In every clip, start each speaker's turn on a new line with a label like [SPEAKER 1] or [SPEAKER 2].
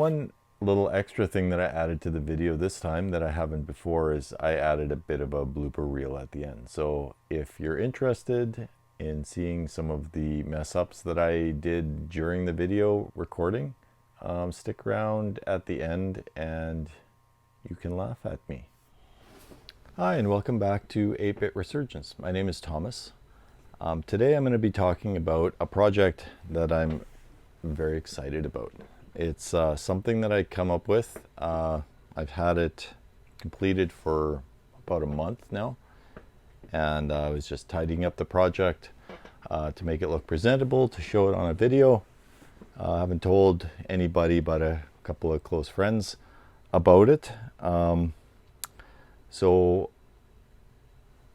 [SPEAKER 1] one little extra thing that I added to the video this time that I haven't before is I added a bit of a blooper reel at the end. So if you're interested in seeing some of the mess ups that I did during the video recording, stick around at the end and you can laugh at me. Hi, and welcome back to 8-Bit Resurgence. My name is Thomas. Today I'm going to be talking about a project that I'm very excited about. It's something that I come up with. I've had it completed for about a month now, and I was just tidying up the project to make it look presentable, to show it on a video. I haven't told anybody but a couple of close friends about it. So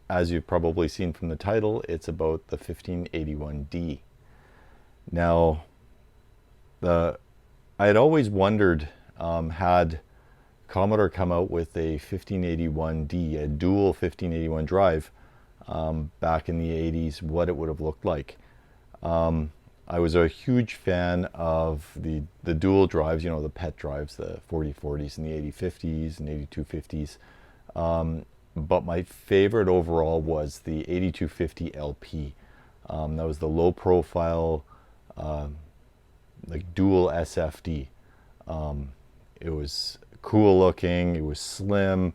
[SPEAKER 1] as you've probably seen from the title, it's about the 1581D. Now, I had always wondered, had Commodore come out with a 1581D, a dual 1581 drive, back in the 80s, what it would have looked like. I was a huge fan of the dual drives, you know, the pet drives, the 4040s and the 8050s and 8250s. But my favorite overall was the 8250 LP. That was the low profile, like dual SFD. It was cool looking, it was slim,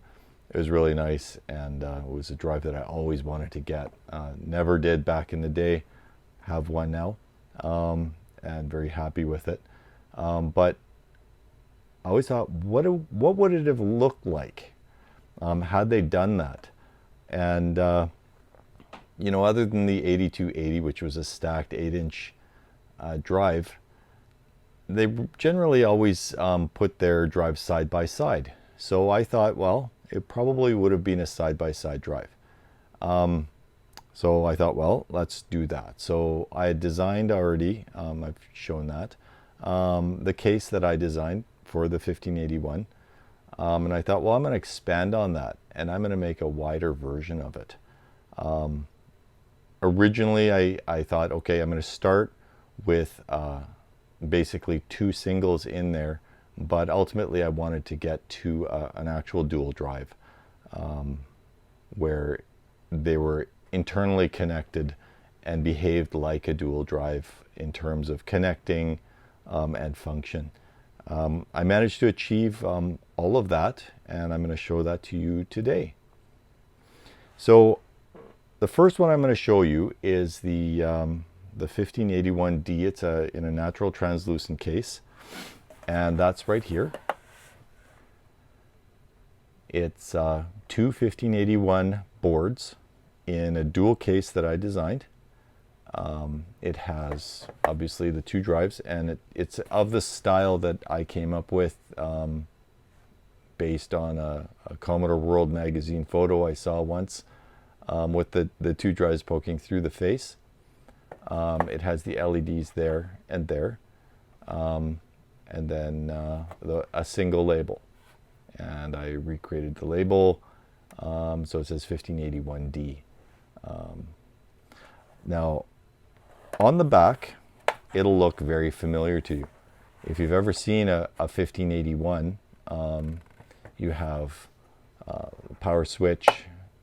[SPEAKER 1] it was really nice, and it was a drive that I always wanted to get. Never did back in the day, have one now, and very happy with it. But I always thought, what would it have looked like had they done that? And you know, other than the 8280, which was a stacked 8-inch drive, they generally always put their drives side by side. So I thought, well, it probably would have been a side-by-side drive. So I thought, well, let's do that. So I had designed already, I've shown that, the case that I designed for the 1581. And I thought, well, I'm going to expand on that, and I'm going to make a wider version of it. Originally, I thought, okay, I'm going to start with basically 2 singles in there, but ultimately I wanted to get to an actual dual drive, where they were internally connected and behaved like a dual drive in terms of connecting and function. I managed to achieve all of that, and I'm going to show that to you today. So the first one I'm going to show you is the 1581D. It's in a natural translucent case, and that's right here. It's 2 1581 boards in a dual case that I designed. It has obviously the 2 drives, and it's of the style that I came up with, based on a Commodore World magazine photo I saw once, with the 2 drives poking through the face. It has the LEDs there and there, and then a single label. And I recreated the label, so it says 1581D. Now, on the back, it'll look very familiar to you. If you've ever seen a 1581, you have power switch,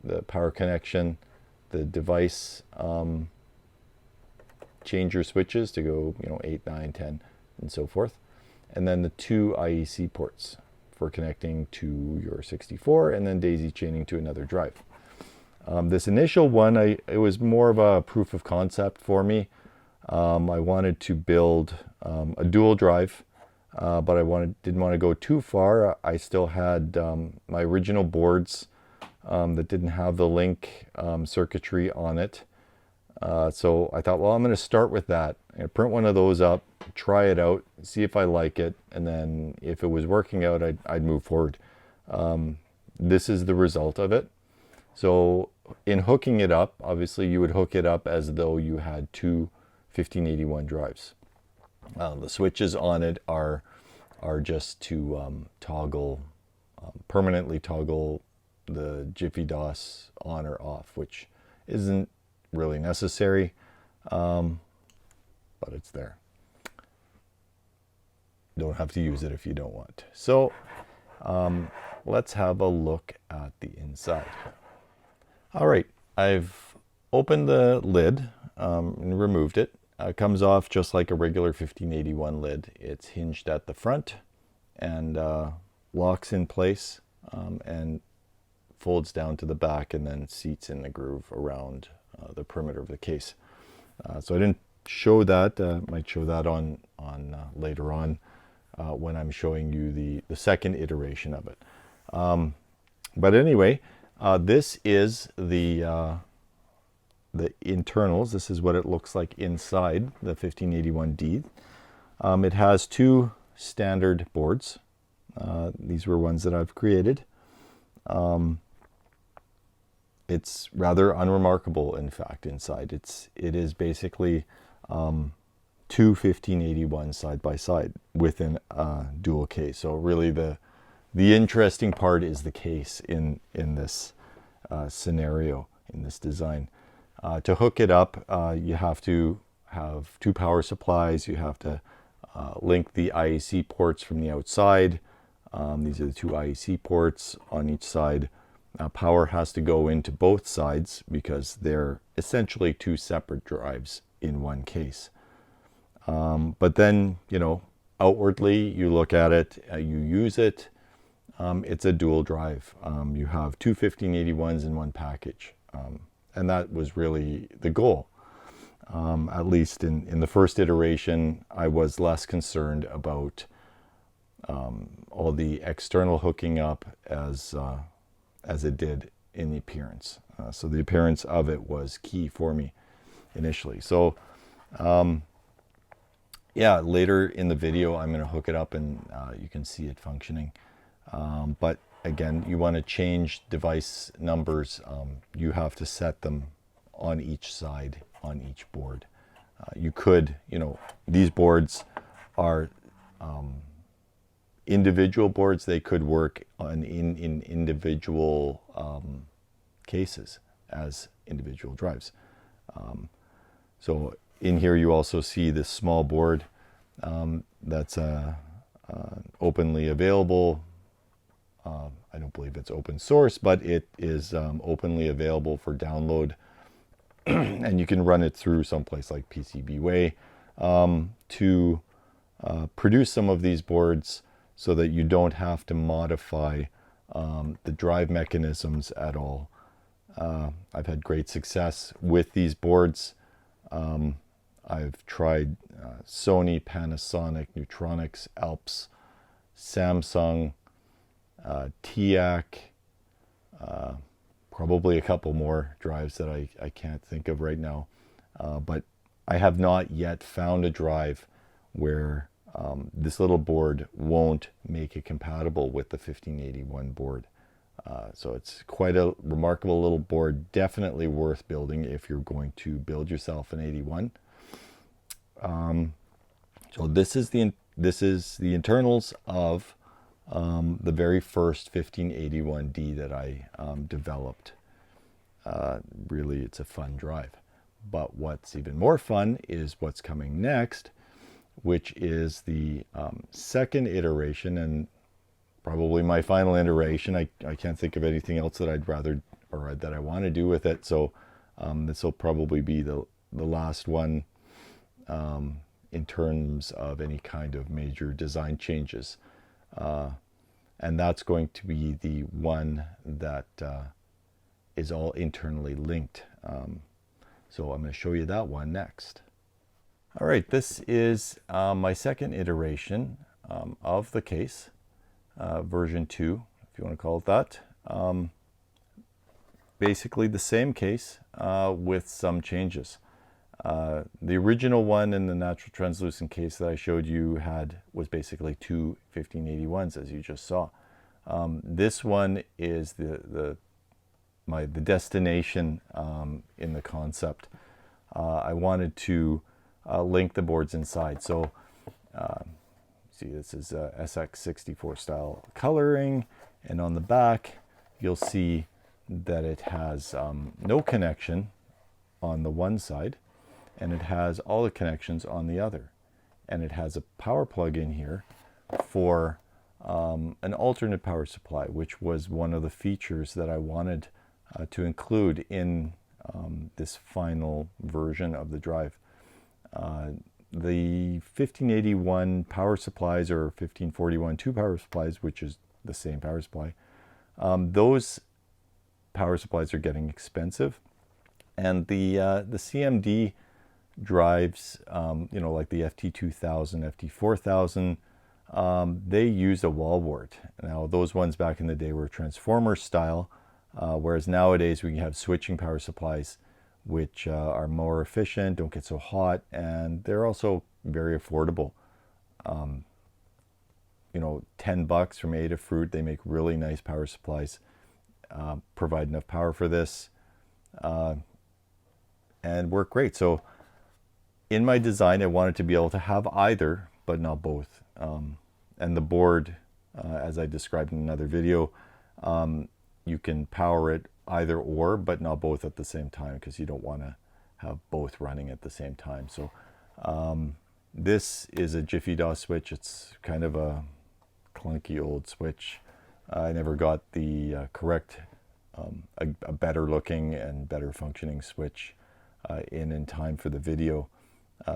[SPEAKER 1] the power connection, the device changer switches to go, you know, 8, 9, 10, and so forth, and then the 2 IEC ports for connecting to your 64, and then daisy chaining to another drive. This initial one, it was more of a proof of concept for me. I wanted to build a dual drive, but didn't want to go too far. I still had my original boards that didn't have the link circuitry on it. So I thought, well, I'm going to start with that. I'm going to print one of those up, try it out, see if I like it, and then if it was working out, I'd move forward. This is the result of it. So in hooking it up, obviously you would hook it up as though you had 2 1581 drives. The switches on it are just to toggle, permanently toggle the Jiffy DOS on or off, which isn't really necessary, but it's there. don't have to use it if you don't want. So let's have a look at the inside. All right, I've opened the lid and removed it. It comes off just like a regular 1581 lid. It's hinged at the front and locks in place and folds down to the back and then seats in the groove around the perimeter of the case. So I didn't show that. Might show that on later on when I'm showing you the second iteration of it. But anyway, this is the internals. This is what it looks like inside the 1581D. It has two standard boards. These were ones that I've created. It's rather unremarkable, in fact, inside. It is basically two 1581s side by side within a dual case. So really the interesting part is the case in this scenario, in this design. To hook it up, you have to have two power supplies. You have to link the IEC ports from the outside. These are the two IEC ports on each side. Power has to go into both sides because they're essentially two separate drives in one case. But then, outwardly, you look at it, you use it, it's a dual drive. You have two 1581s in one package. And that was really the goal. At least in the first iteration, I was less concerned about all the external hooking up as it did in the appearance. So the appearance of it was key for me initially. So yeah, later in the video, I'm going to hook it up and you can see it functioning. But again, you want to change device numbers. You have to set them on each side, on each board. You could, these boards are individual boards. They could work in individual cases as individual drives. So in here you also see this small board that's openly available. I don't believe it's open source, but it is openly available for download. And you can run it through someplace like PCBWay to produce some of these boards so that you don't have to modify the drive mechanisms at all. I've had great success with these boards. I've tried Sony, Panasonic, Nutronics, Alps, Samsung, TIAC, probably a couple more drives that I can't think of right now. But I have not yet found a drive where this little board won't make it compatible with the 1581 board. So it's quite a remarkable little board, definitely worth building if you're going to build yourself an 81. So this is the internals of the very first 1581D that I developed. Really, it's a fun drive. But what's even more fun is what's coming next, which is the second iteration and probably my final iteration. I can't think of anything else that I'd rather or that I want to do with it. So this will probably be the last one in terms of any kind of major design changes. And that's going to be the one that is all internally linked. So I'm going to show you that one next. All right, this is my second iteration of the case, version 2, if you want to call it that. Basically the same case with some changes. The original one in the natural translucent case that I showed you was basically two 1581s, as you just saw. This one is the destination in the concept. I wanted to link the boards inside. So see, this is SX64 style coloring, and on the back you'll see that it has no connection on the one side, and it has all the connections on the other, and it has a power plug in here for an alternate power supply, which was one of the features that I wanted to include in this final version of the drive. The 1581 power supplies, or 1541 two power supplies, which is the same power supply, those power supplies are getting expensive, and the CMD drives, you know, like the FT2000, FT4000, they used a wall wart. Now those ones back in the day were transformer style, whereas nowadays we have switching power supplies which are more efficient, don't get so hot, and they're also very affordable. You know, $10 from Adafruit, they make really nice power supplies, provide enough power for this, and work great. So in my design, I wanted to be able to have either, but not both. And the board, as I described in another video, you can power it either or, but not both at the same time, because you don't want to have both running at the same time. So this is a Jiffy DOS switch. It's kind of a clunky old switch. I never got the correct, a better looking and better functioning switch in time for the video.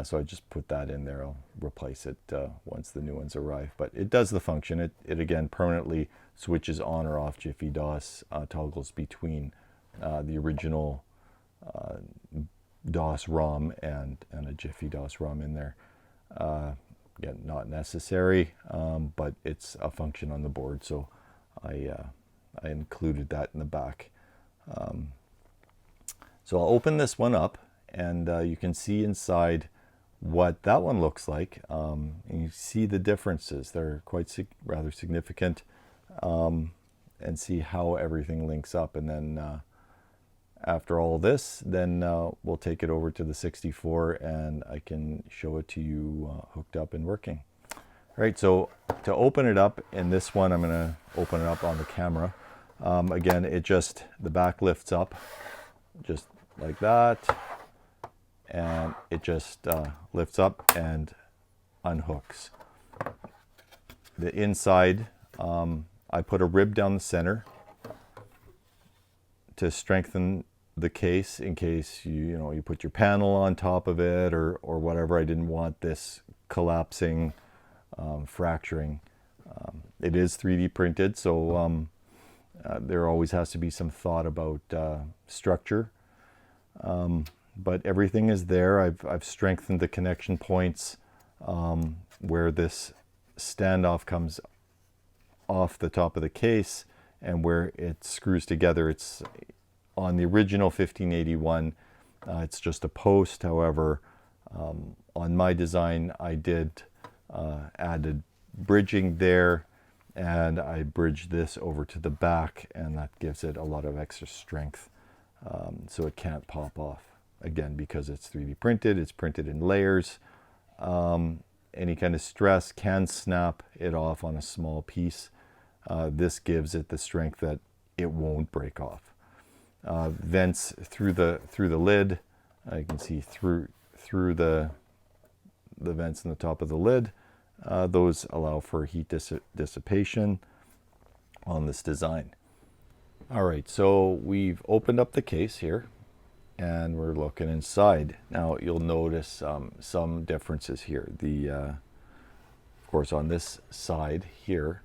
[SPEAKER 1] So I just put that in there. I'll replace it once the new ones arrive. But it does the function. It again permanently switches on or off Jiffy DOS, toggles between the original DOS ROM and a Jiffy DOS ROM in there. Again, not necessary, but it's a function on the board, so I included that in the back. So I'll open this one up, and you can see inside what that one looks like, and you see the differences. They're quite rather significant, and see how everything links up. And then after all this, then we'll take it over to the 64, and I can show it to you hooked up and working. All right, so to open it up in this one, I'm going to open it up on the camera. Again, the back lifts up just like that, and it just lifts up and unhooks. The inside, I put a rib down the center to strengthen the case in case you put your panel on top of it or whatever. I didn't want this collapsing, fracturing. It is 3D printed, so there always has to be some thought about structure. But everything is there. I've strengthened the connection points where this standoff comes off the top of the case and where it screws together. It's on the original 1581. It's just a post. However, on my design, I did added bridging there, and I bridged this over to the back, and that gives it a lot of extra strength, so it can't pop off. Again, because it's 3D printed, it's printed in layers. Any kind of stress can snap it off on a small piece. This gives it the strength that it won't break off. Vents through the lid. You can see through the vents in the top of the lid. Those allow for heat dissipation on this design. All right, so we've opened up the case here, and we're looking inside. Now you'll notice some differences here. Of course, on this side here,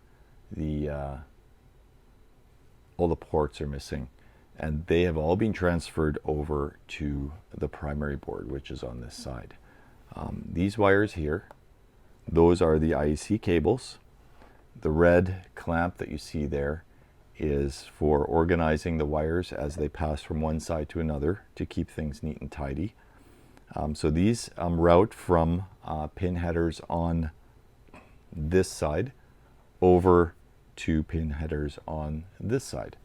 [SPEAKER 1] all the ports are missing, and they have all been transferred over to the primary board, which is on this side. These wires here, those are the IEC cables. The red clamp that you see there is for organizing the wires as they pass from one side to another to keep things neat and tidy. So these route from pin headers on this side over to pin headers on this side.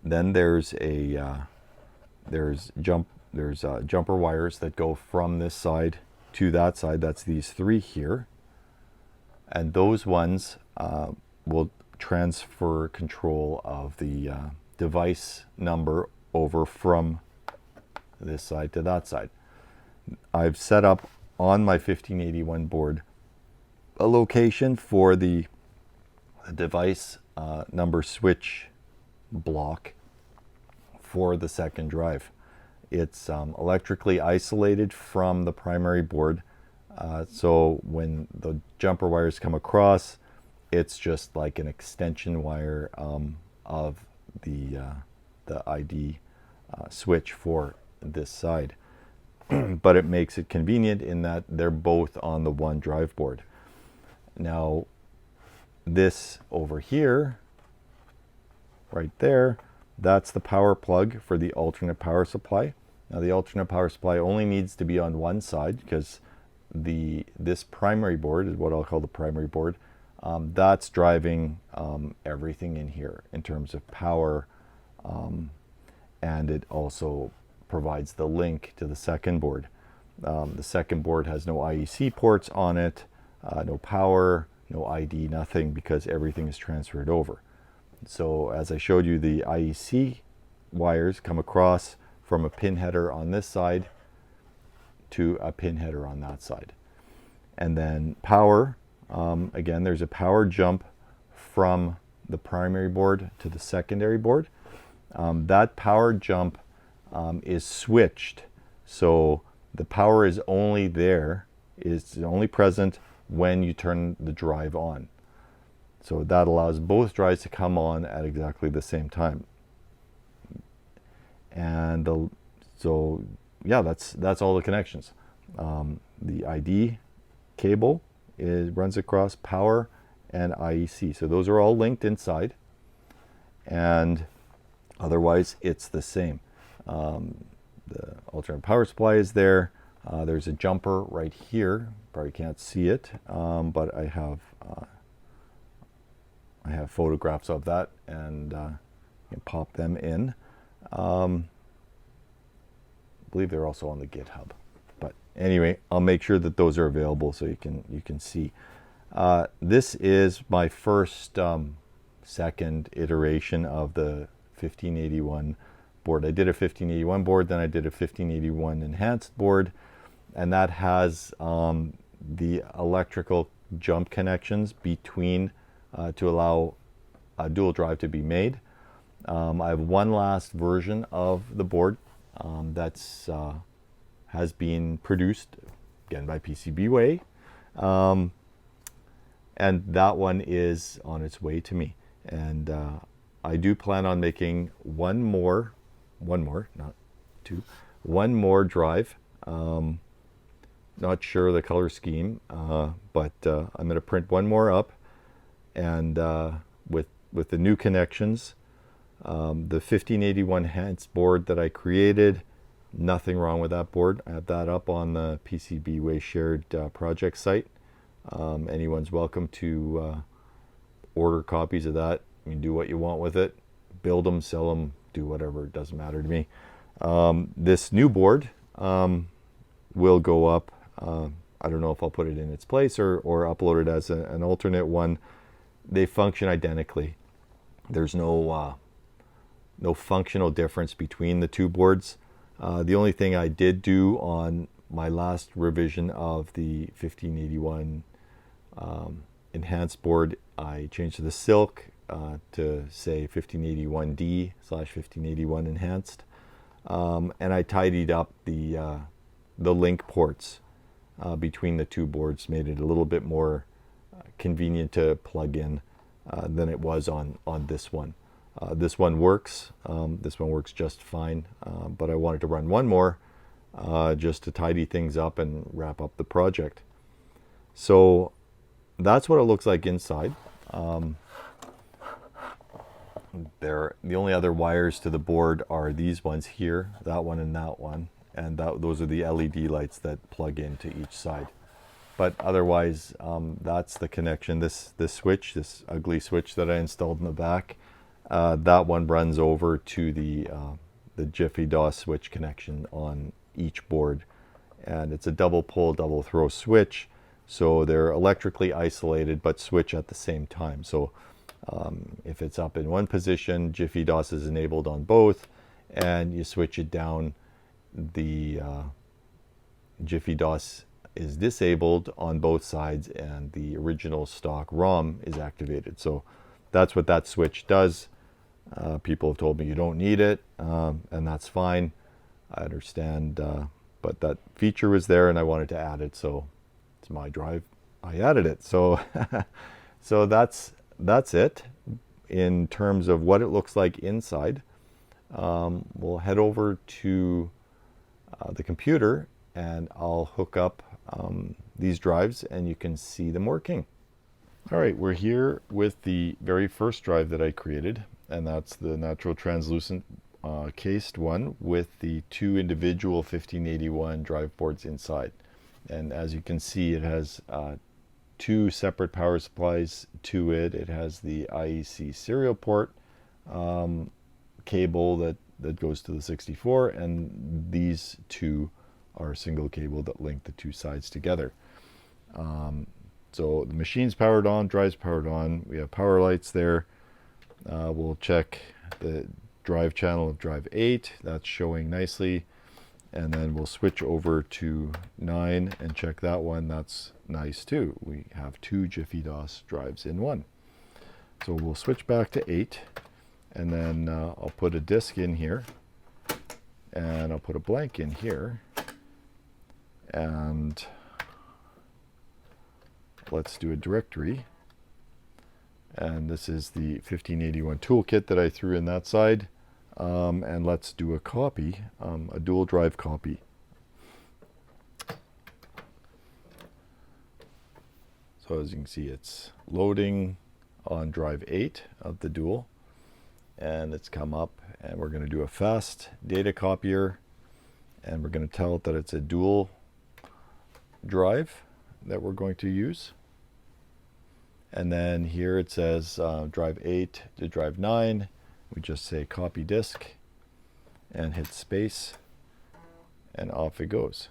[SPEAKER 1] Then there's jumper wires that go from this side to that side. That's these three here, and those ones will transfer control of the device number over from this side to that side. I've set up on my 1581 board a location for the device number switch block for the second drive. It's electrically isolated from the primary board, so when the jumper wires come across, it's just like an extension wire of the ID switch for this side. But it makes it convenient in that they're both on the one drive board. Now, this over here, right there, that's the power plug for the alternate power supply. Now, the alternate power supply only needs to be on one side because this primary board is what I'll call the primary board. That's driving everything in here in terms of power, and it also provides the link to the second board. The second board has no IEC ports on it, no power, no ID, nothing, because everything is transferred over. So as I showed you, the IEC wires come across from a pin header on this side to a pin header on that side. And then power, again, there's a power jump from the primary board to the secondary board. That power jump is switched, so the power is only there, is only present when you turn the drive on. So that allows both drives to come on at exactly the same time. And so yeah, that's all the connections. The ID cable runs across power and IEC, so those are all linked inside, and otherwise it's the same. The alternate power supply is there. There's a jumper right here. Probably can't see it, but I have photographs of that, and you can pop them in. I believe they're also on the GitHub. But anyway, I'll make sure that those are available so you can see. This is my first second iteration of the 1581 board. I did a 1581 board, then I did a 1581 enhanced board, and that has the electrical jump connections between to allow a dual drive to be made. I have one last version of the board that's has been produced again by PCBWay, and that one is on its way to me. And I do plan on making one more, not two, one more drive. Not sure the color scheme, but I'm going to print one more up, and with the new connections, the 1581 enhanced board that I created, nothing wrong with that board. I have that up on the PCBWay shared project site. Anyone's welcome to order copies of that. You can do what you want with it, build them, sell them, do whatever, it doesn't matter to me. This new board will go up. I don't know if I'll put it in its place or upload it as an alternate one. They function identically. There's no functional difference between the two boards. The only thing I did do on my last revision of the 1581 enhanced board, I changed the silk to say 1581D/1581 enhanced, and I tidied up the link ports between the two boards, made it a little bit more convenient to plug in than it was on this one. This one works. This one works just fine, but I wanted to run one more just to tidy things up and wrap up the project. So that's what it looks like inside. The only other wires to the board are these ones here, that one and that one, and those are the LED lights that plug into each side. But otherwise, that's the connection. This switch, this ugly switch that I installed in the back, that one runs over to the Jiffy DOS switch connection on each board, and it's a double pull, double throw switch, so they're electrically isolated but switch at the same time. So if it's up in one position, Jiffy DOS is enabled on both, and you switch it down, the Jiffy DOS is disabled on both sides and the original stock ROM is activated. So that's what that switch does. People have told me you don't need it, and that's fine. I understand, but that feature was there and I wanted to add it, so it's my drive. I added it. So so that's it in terms of what it looks like inside. We'll head over to the computer and I'll hook up these drives and you can see them working. All right, we're here with the very first drive that I created, and that's the natural translucent cased one with the two individual 1581 drive boards inside. And as you can see, it has two separate power supplies to it. It has the IEC serial port cable that goes to the 64, and these two are a single cable that link the two sides together. So the machine's powered on, drive's powered on. We have power lights there. We'll check the drive channel of drive 8. That's showing nicely. And then we'll switch over to 9 and check that one. That's nice too. We have two Jiffy DOS drives in one. So we'll switch back to 8. And then I'll put a disk in here. And I'll put a blank in here. And let's do a directory. And this is the 1581 toolkit that I threw in that side. And let's do a copy, a dual drive copy. So as you can see, it's loading on drive 8 of the dual. And it's come up, and we're going to do a fast data copier. And we're going to tell it that it's a dual drive that we're going to use. And then here it says drive 8 to drive 9. We just say copy disk and hit space, and off it goes.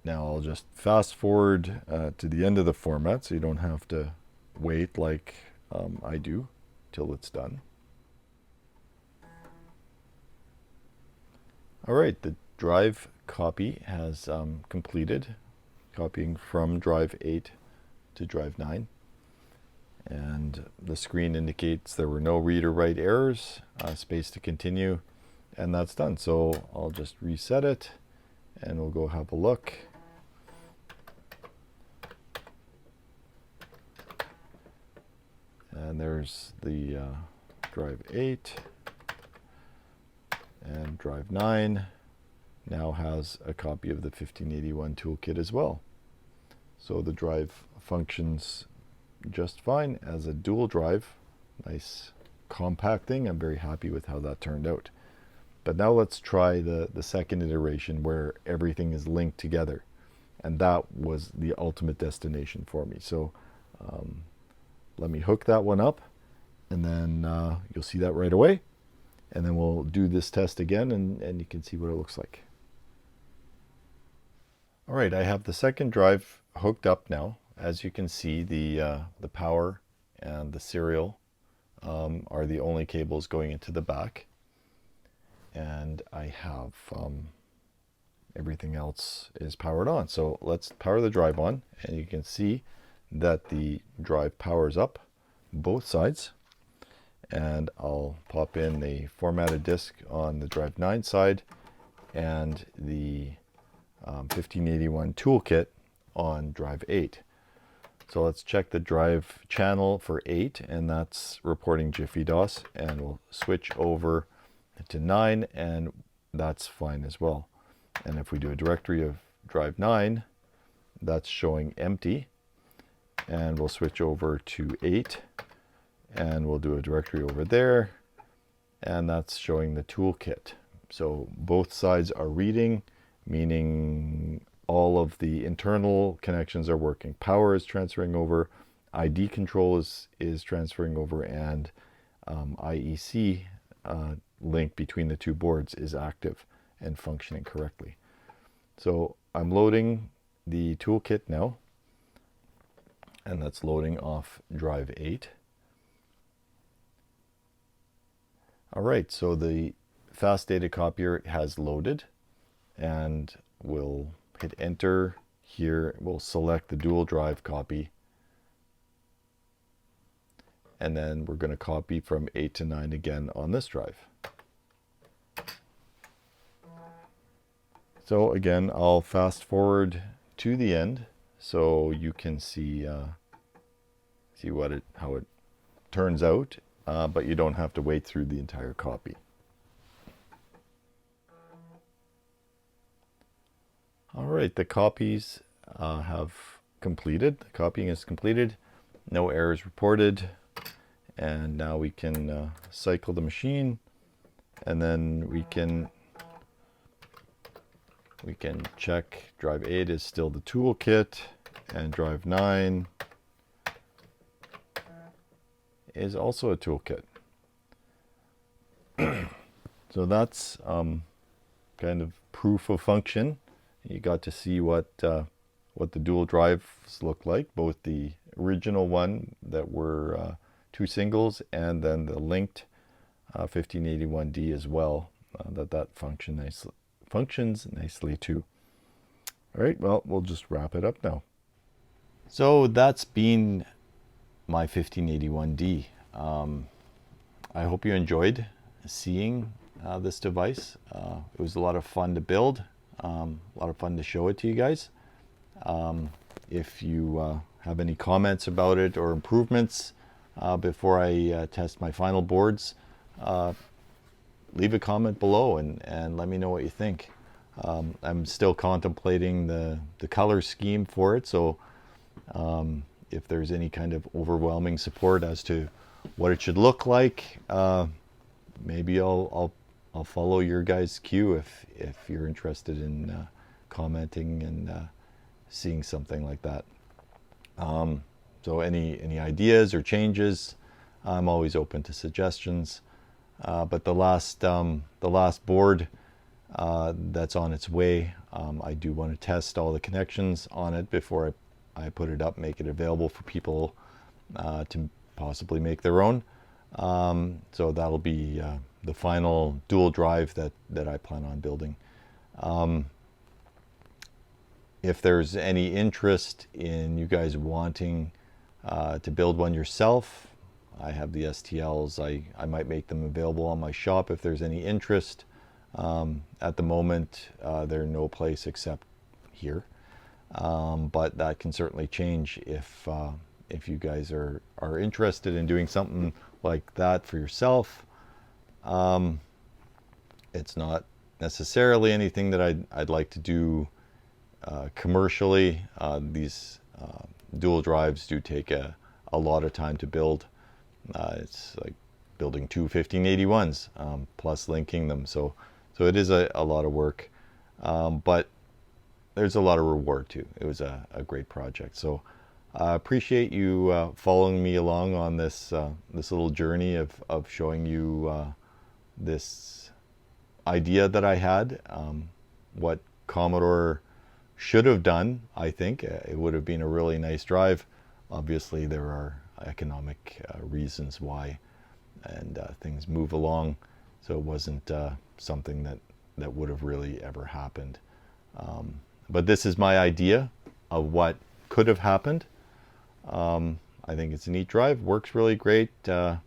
[SPEAKER 1] Now I'll just fast forward to the end of the format so you don't have to wait like I do till it's done. All right, the drive copy has completed, copying from drive 8 to drive 9. And the screen indicates there were no read or write errors, space to continue, and that's done. So I'll just reset it and we'll go have a look. And there's the drive 8, and drive 9 now has a copy of the 1581 toolkit as well. So the drive functions just fine as a dual drive. Nice compact thing. I'm very happy with how that turned out. But now let's try the second iteration where everything is linked together, and that was the ultimate destination for me. So let me hook that one up, and then you'll see that right away, and then we'll do this test again, and you can see what it looks like. All right, I have the second drive hooked up now. As you can see, the power and the serial are the only cables going into the back. And I have everything else is powered on. So let's power the drive on, and you can see that the drive powers up both sides. And I'll pop in the formatted disk on the drive 9 side and the 1581 toolkit on drive 8. So let's check the drive channel for 8, and that's reporting Jiffy DOS, and we'll switch over to 9, and that's fine as well. And if we do a directory of drive 9, that's showing empty, and we'll switch over to 8, and we'll do a directory over there, and that's showing the toolkit. So both sides are reading, meaning all of the internal connections are working. Power is transferring over, ID control is transferring over, and IEC link between the two boards is active and functioning correctly. So I'm loading the toolkit now, and that's loading off drive 8. All right, so the fast data copier has loaded, and we'll hit enter here. We'll select the dual drive copy. And then we're going to copy from 8 to 9 again on this drive. So again, I'll fast forward to the end so you can see how it turns out, but you don't have to wait through the entire copy. All right, the copies have completed. The copying is completed. No errors reported. And now we can cycle the machine, and then we can check drive 8 is still the toolkit, and drive 9 is also a toolkit. So that's kind of proof of function. You got to see what the dual drives look like, both the original one that were 2 singles, and then the linked 1581D as well. That functions nicely too. All right, well, we'll just wrap it up now. So that's been my 1581D. I hope you enjoyed seeing this device. It was a lot of fun to build, a lot of fun to show it to you guys. If you have any comments about it or improvements before I test my final boards, leave a comment below and let me know what you think. I'm still contemplating the color scheme for it, so if there's any kind of overwhelming support as to what it should look like, maybe I'll follow your guys' cue if you're interested in commenting and seeing something like that. So any ideas or changes, I'm always open to suggestions. But the last board that's on its way, I do want to test all the connections on it before I put it up, make it available for people to possibly make their own. So that'll be the final dual drive that I plan on building. If there's any interest in you guys wanting to build one yourself, I have the STLs. I might make them available on my shop if there's any interest. At the moment, they're no place except here. But that can certainly change if you guys are interested in doing something like that for yourself. It's not necessarily anything that I'd like to do commercially. These dual drives do take a lot of time to build. It's like building 2 1581s plus linking them, so it is a lot of work, but there's a lot of reward too. It was a great project, so I appreciate you following me along on this little journey of showing you this idea that I had, what Commodore should have done. I think it would have been a really nice drive. Obviously there are economic reasons why, and things move along, so it wasn't something that would have really ever happened. But this is my idea of what could have happened. I think it's a neat drive, works really great. Thanks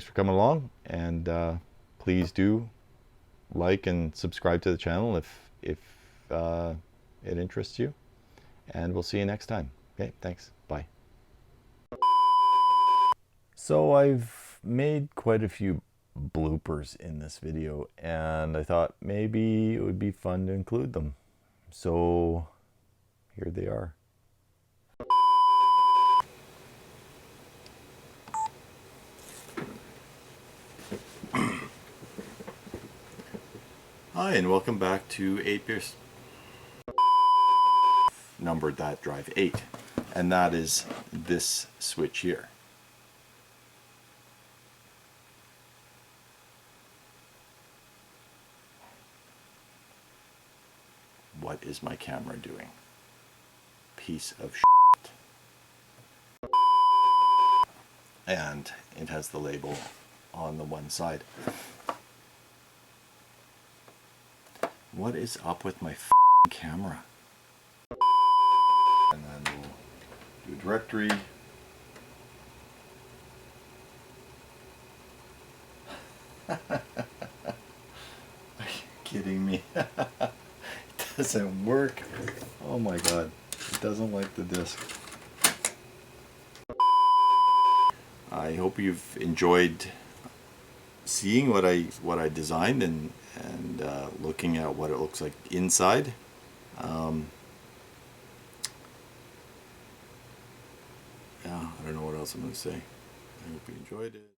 [SPEAKER 1] for coming along, and please do like and subscribe to the channel if it interests you, and we'll see you next time. Okay, thanks, bye. So I've made quite a few bloopers in this video, and I thought maybe it would be fun to include them. So here they are. Hi, and welcome back to 8-bit. Numbered that drive 8, and that is this switch here. What is my camera doing? Piece of shit. And it has the label on the one side. What is up with my camera. And then we'll do a directory. Are you kidding me? It doesn't work. Oh my god. It doesn't like the disc. I hope you've enjoyed seeing what I designed and looking at what it looks like inside. Yeah, I don't know what else I'm going to say. I hope you enjoyed it.